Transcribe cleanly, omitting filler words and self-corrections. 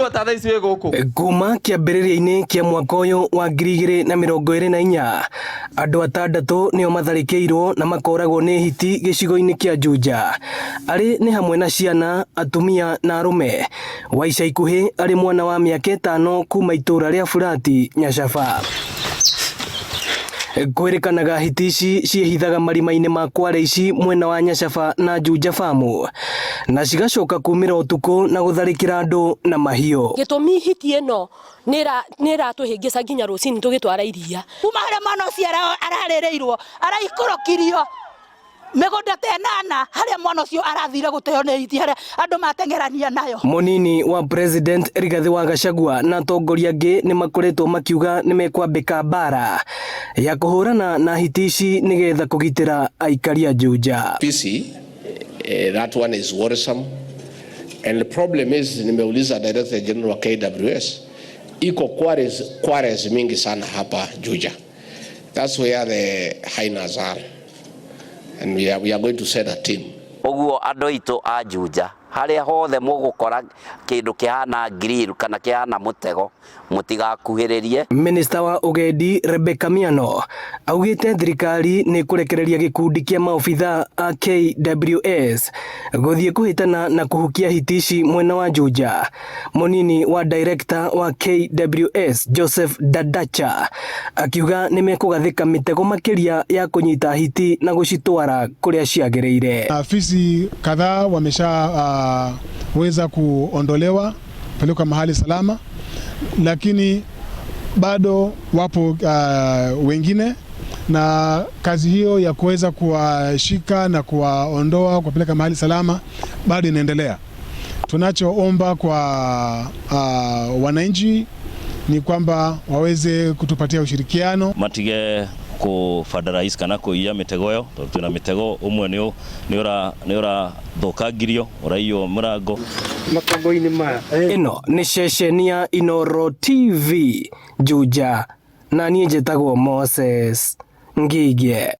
ngota tha ici guku kuma kiambiriria-ini kia mwaka uyu wa 2024 andu 6 nio matharikirwo na makoragwo ni hiti gicigo-ini kia Juja. Ari ni hamwe na ciana, atumia na arume. Wa ica ikuhi ari mwana wa miaka 5 kuma itura ria Furati, Nyacaba. Kwerikanaga hiti ici ciehithaga marima-ini ma Kware ici mwena wa Nyacaba na Juja famu, na cigacoka kumira utuku na gutharikira andu na mahiu. Gitumi hiti eno nira tuhingica nginya rucini tugitwara iria kuma haria mwana ucio ararereirwo araikorokirio migunda tenana haria mwana ucio arathire guteo ni hiti haria andu matengerania nayo. Munini wa President Rigathi wa Gachagua na atongoria angi ni makoretwo makiuga ni mekwambika bara ya kuhurana na hiti ici nigetha kugitira aikari a Juja. That one is worrisome, and the problem is nimeuliza Director General wa KWS, iko quarries mingi sana hapa Juja. That's where the hyenas are, and we are going to send a team. Oguo andu itu a Juja haria hothe mugukora kindu kihana grill kana kihana mutego mutigakuhiririe. Minister wa ugendi Rebecca Miano augite thirikari ni kurekereria gikundi kia maofitha a KWS guthie kuhitana na kuhukia hiti ici mwena wa Juja. Munini wa director wa KWS Joseph Dadacha akiuga ni mekugathika mitego makiria ya kunyita hiti na gucitwara kuria ciagiriire. Afisi kadhaa wamesha weza kuondolewa peleka mahali salama, lakini bado wapo wengine, na kazi hiyo ya kuweza kuwashika na kuwaondoa kupeleka mahali salama bado inaendelea. Tunachoomba kwa wananchi ni kwamba waweze kutupatia ushirikiano matige kufederalize kana kuiya mitego yo tuna mitego umwe ni ora thokagirio uraiyo murango makongo-ini maya. Ino ni ceceni ya Inooro TV Juja, na niĩ njĩtagwo Moses Ngige.